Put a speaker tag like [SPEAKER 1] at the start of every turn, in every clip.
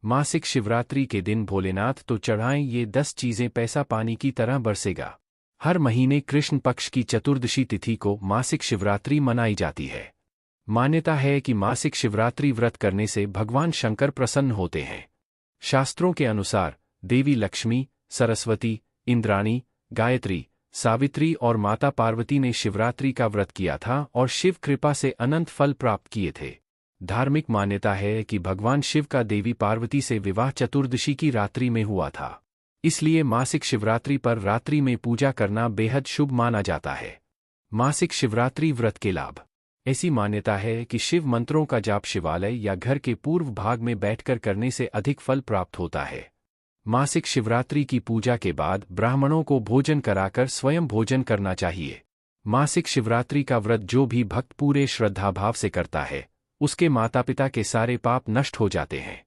[SPEAKER 1] मासिक शिवरात्रि के दिन भोलेनाथ तो चढ़ाएं ये 10 चीजें, पैसा पानी की तरह बरसेगा। हर महीने कृष्ण पक्ष की चतुर्दशी तिथि को मासिक शिवरात्रि मनाई जाती है। मान्यता है कि मासिक शिवरात्रि व्रत करने से भगवान शंकर प्रसन्न होते हैं। शास्त्रों के अनुसार देवी लक्ष्मी, सरस्वती, इंद्राणी, गायत्री, सावित्री और माता पार्वती ने शिवरात्रि का व्रत किया था और शिव कृपा से अनंत फल प्राप्त किए थे। धार्मिक मान्यता है कि भगवान शिव का देवी पार्वती से विवाह चतुर्दशी की रात्रि में हुआ था, इसलिए मासिक शिवरात्रि पर रात्रि में पूजा करना बेहद शुभ माना जाता है। मासिक शिवरात्रि व्रत के लाभ। ऐसी मान्यता है कि शिव मंत्रों का जाप शिवालय या घर के पूर्व भाग में बैठकर करने से अधिक फल प्राप्त होता है। मासिक शिवरात्रि की पूजा के बाद ब्राह्मणों को भोजन कराकर स्वयं भोजन करना चाहिए। मासिक शिवरात्रि का व्रत जो भी भक्त पूरे श्रद्धाभाव से करता है, उसके माता पिता के सारे पाप नष्ट हो जाते हैं,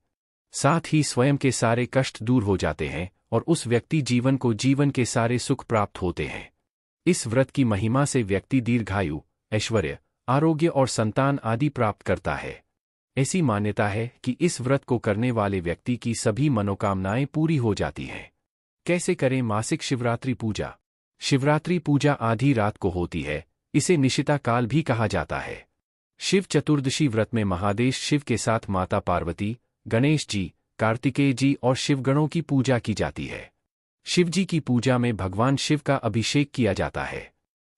[SPEAKER 1] साथ ही स्वयं के सारे कष्ट दूर हो जाते हैं और उस व्यक्ति जीवन के सारे सुख प्राप्त होते हैं। इस व्रत की महिमा से व्यक्ति दीर्घायु, ऐश्वर्य, आरोग्य और संतान आदि प्राप्त करता है। ऐसी मान्यता है कि इस व्रत को करने वाले व्यक्ति की सभी मनोकामनाएं पूरी हो जाती हैं। कैसे करें मासिक शिवरात्रि पूजा? शिवरात्रि पूजा आधी रात को होती है, इसे निशिता काल भी कहा जाता है। शिव चतुर्दशी व्रत में महादेव शिव के साथ माता पार्वती, गणेश जी, कार्तिकेय जी और शिवगणों की पूजा की जाती है। शिव जी की पूजा में भगवान शिव का अभिषेक किया जाता है।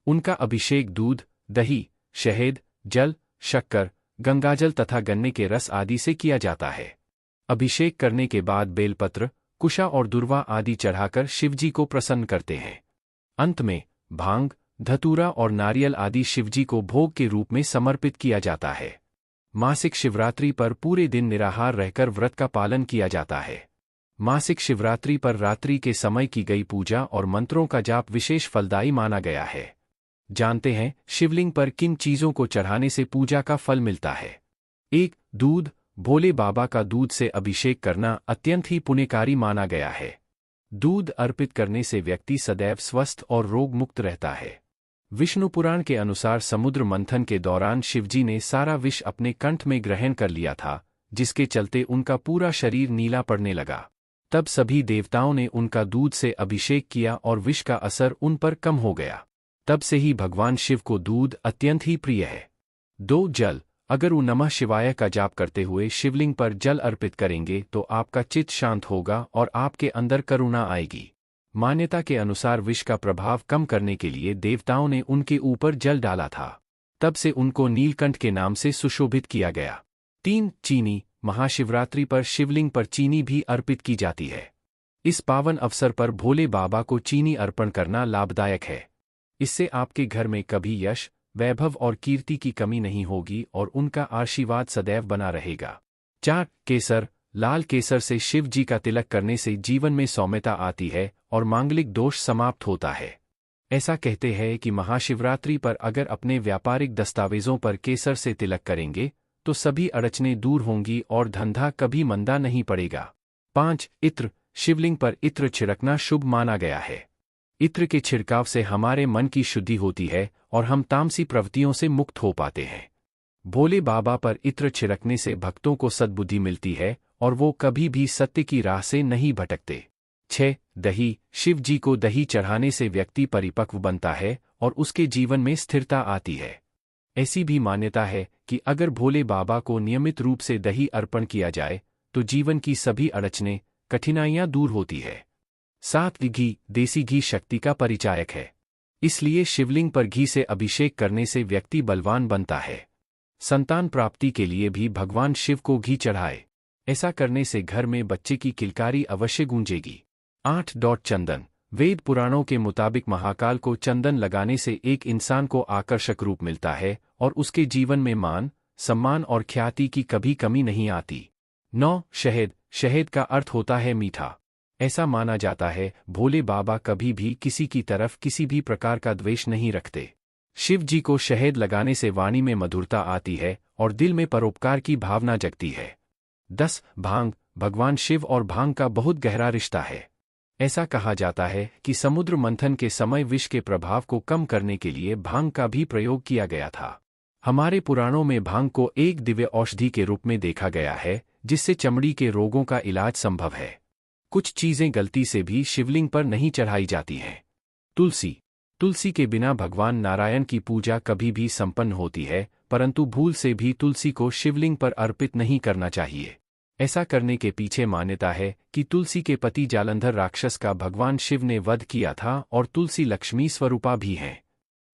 [SPEAKER 1] उनका अभिषेक दूध, दही, शहद, जल, शक्कर, गंगाजल तथा गन्ने के रस आदि से किया जाता है। अभिषेक करने के बाद बेलपत्र, कुशा और दुर्वा आदि चढ़ाकर शिवजी को प्रसन्न करते हैं। अंत में भांग, धतूरा और नारियल आदि शिवजी को भोग के रूप में समर्पित किया जाता है। मासिक शिवरात्रि पर पूरे दिन निराहार रहकर व्रत का पालन किया जाता है। मासिक शिवरात्रि पर रात्रि के समय की गई पूजा और मंत्रों का जाप विशेष फलदायी माना गया है। जानते हैं शिवलिंग पर किन चीजों को चढ़ाने से पूजा का फल मिलता है? 1. दूध। भोले बाबा का दूध से अभिषेक करना अत्यंत ही पुण्यकारी माना गया है। दूध अर्पित करने से व्यक्ति सदैव स्वस्थ और रोग मुक्त रहता है। विष्णु पुराण के अनुसार समुद्र मंथन के दौरान शिवजी ने सारा विष अपने कंठ में ग्रहण कर लिया था, जिसके चलते उनका पूरा शरीर नीला पड़ने लगा। तब सभी देवताओं ने उनका दूध से अभिषेक किया और विष का असर उन पर कम हो गया। तब से ही भगवान शिव को दूध अत्यंत ही प्रिय है। 2. जल। अगर ओम नमः शिवाय का जाप करते हुए शिवलिंग पर जल अर्पित करेंगे तो आपका चित्त शांत होगा और आपके अंदर करुणा आएगी। मान्यता के अनुसार विष का प्रभाव कम करने के लिए देवताओं ने उनके ऊपर जल डाला था। तब से उनको नीलकंठ के नाम से सुशोभित किया गया। 3. चीनी। महाशिवरात्रि पर शिवलिंग पर चीनी भी अर्पित की जाती है। इस पावन अवसर पर भोले बाबा को चीनी अर्पण करना लाभदायक है। इससे आपके घर में कभी यश, वैभव और कीर्ति की कमी नहीं होगी और उनका आशीर्वाद सदैव बना रहेगा। 4. केसर। लाल केसर से शिव जी का तिलक करने से जीवन में सौम्यता आती है और मांगलिक दोष समाप्त होता है। ऐसा कहते हैं कि महाशिवरात्रि पर अगर अपने व्यापारिक दस्तावेजों पर केसर से तिलक करेंगे तो सभी अड़चनें दूर होंगी और धंधा कभी मंदा नहीं पड़ेगा। 5. इत्र। शिवलिंग पर इत्र छिड़कना शुभ माना गया है। इत्र के छिड़काव से हमारे मन की शुद्धि होती है और हम तामसी प्रवृत्तियों से मुक्त हो पाते हैं। भोले बाबा पर इत्र छिड़कने से भक्तों को सद्बुद्धि मिलती है और वो कभी भी सत्य की राह से नहीं भटकते। 6. दही। शिव जी को दही चढ़ाने से व्यक्ति परिपक्व बनता है और उसके जीवन में स्थिरता आती है। ऐसी भी मान्यता है कि अगर भोले बाबा को नियमित रूप से दही अर्पण किया जाए तो जीवन की सभी अड़चनें, कठिनाइयां दूर होती है। 7. घी। देसी घी शक्ति का परिचायक है, इसलिए शिवलिंग पर घी से अभिषेक करने से व्यक्ति बलवान बनता है। संतान प्राप्ति के लिए भी भगवान शिव को घी चढ़ाए, ऐसा करने से घर में बच्चे की किलकारी अवश्य गूंजेगी। 8. चंदन। वेद पुराणों के मुताबिक महाकाल को चंदन लगाने से एक इंसान को आकर्षक रूप मिलता है और उसके जीवन में मान, सम्मान और ख्याति की कभी कमी नहीं आती। 9. शहद। शहद का अर्थ होता है मीठा। ऐसा माना जाता है भोले बाबा कभी भी किसी की तरफ किसी भी प्रकार का द्वेष नहीं रखते। शिव जी को शहद लगाने से वाणी में मधुरता आती है और दिल में परोपकार की भावना जगती है। 10. भांग। भगवान शिव और भांग का बहुत गहरा रिश्ता है। ऐसा कहा जाता है कि समुद्र मंथन के समय विष के प्रभाव को कम करने के लिए भांग का भी प्रयोग किया गया था। हमारे पुराणों में भांग को एक दिव्य औषधि के रूप में देखा गया है, जिससे चमड़ी के रोगों का इलाज संभव है। कुछ चीजें गलती से भी शिवलिंग पर नहीं चढ़ाई जाती हैं। तुलसी। तुलसी के बिना भगवान नारायण की पूजा कभी भी संपन्न होती है, परंतु भूल से भी तुलसी को शिवलिंग पर अर्पित नहीं करना चाहिए। ऐसा करने के पीछे मान्यता है कि तुलसी के पति जालंधर राक्षस का भगवान शिव ने वध किया था और तुलसी लक्ष्मी स्वरूपा भी हैं।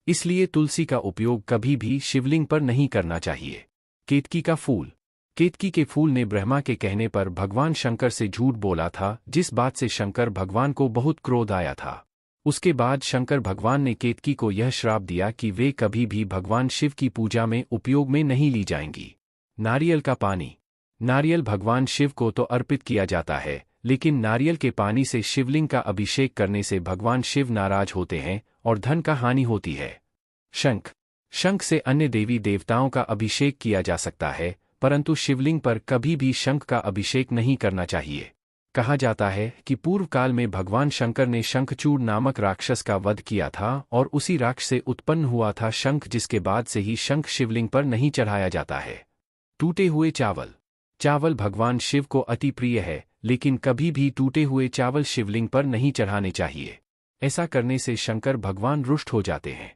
[SPEAKER 1] इसलिए तुलसी का उपयोग कभी भी शिवलिंग पर नहीं करना चाहिए। केतकी का फूल। केतकी के फूल ने ब्रह्मा के कहने पर भगवान शंकर से झूठ बोला था, जिस बात से शंकर भगवान को बहुत क्रोध आया था। उसके बाद शंकर भगवान ने केतकी को यह श्राप दिया कि वे कभी भी भगवान शिव की पूजा में उपयोग में नहीं ली जाएंगी। नारियल का पानी। नारियल भगवान शिव को तो अर्पित किया जाता है, लेकिन नारियल के पानी से शिवलिंग का अभिषेक करने से भगवान शिव नाराज होते हैं और धन का हानि होती है। शंख। शंख से अन्य देवी देवताओं का अभिषेक किया जा सकता है, परंतु शिवलिंग पर कभी भी शंख का अभिषेक नहीं करना चाहिए। कहा जाता है कि पूर्व काल में भगवान शंकर ने शंखचूड़ नामक राक्षस का वध किया था और उसी राक्ष से उत्पन्न हुआ था शंख, जिसके बाद से ही शंख शिवलिंग पर नहीं चढ़ाया जाता है। टूटे हुए चावल। चावल भगवान शिव को अति प्रिय है, लेकिन कभी भी टूटे हुए चावल शिवलिंग पर नहीं चढ़ाने चाहिए। ऐसा करने से शंकर भगवान रुष्ट हो जाते हैं।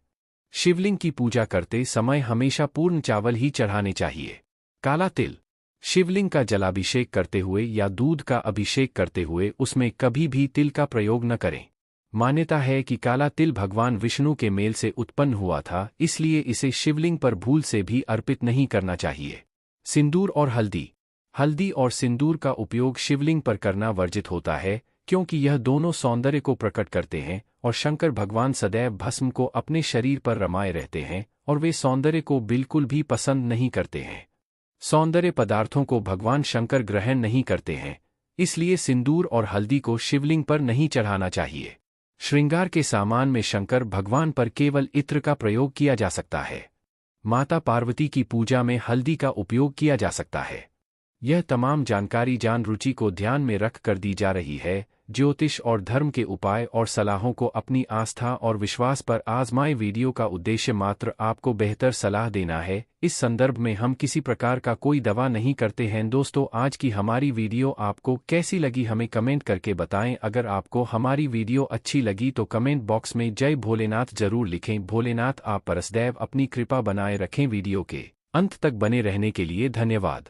[SPEAKER 1] शिवलिंग की पूजा करते समय हमेशा पूर्ण चावल ही चढ़ाने चाहिए। काला तिल। शिवलिंग का जलाभिषेक करते हुए या दूध का अभिषेक करते हुए उसमें कभी भी तिल का प्रयोग न करें। मान्यता है कि काला तिल भगवान विष्णु के मेल से उत्पन्न हुआ था, इसलिए इसे शिवलिंग पर भूल से भी अर्पित नहीं करना चाहिए। सिंदूर और हल्दी। हल्दी और सिंदूर का उपयोग शिवलिंग पर करना वर्जित होता है, क्योंकि यह दोनों सौंदर्य को प्रकट करते हैं और शंकर भगवान सदैव भस्म को अपने शरीर पर रमाए रहते हैं और वे सौंदर्य को बिल्कुल भी पसंद नहीं करते हैं। सौंदर्य पदार्थों को भगवान शंकर ग्रहण नहीं करते हैं, इसलिए सिंदूर और हल्दी को शिवलिंग पर नहीं चढ़ाना चाहिए। श्रृंगार के सामान में शंकर भगवान पर केवल इत्र का प्रयोग किया जा सकता है। माता पार्वती की पूजा में हल्दी का उपयोग किया जा सकता है। यह तमाम जानकारी जान रुचि को ध्यान में रख कर दी जा रही है। ज्योतिष और धर्म के उपाय और सलाहों को अपनी आस्था और विश्वास पर आजमाए। वीडियो का उद्देश्य मात्र आपको बेहतर सलाह देना है। इस संदर्भ में हम किसी प्रकार का कोई दावा नहीं करते हैं। दोस्तों, आज की हमारी वीडियो आपको कैसी लगी हमें कमेंट करके बताएं। अगर आपको हमारी वीडियो अच्छी लगी तो कमेंट बॉक्स में जय भोलेनाथ जरूर लिखें। भोलेनाथ आप पर सदैव अपनी कृपा बनाए रखें। वीडियो के अंत तक बने रहने के लिए धन्यवाद।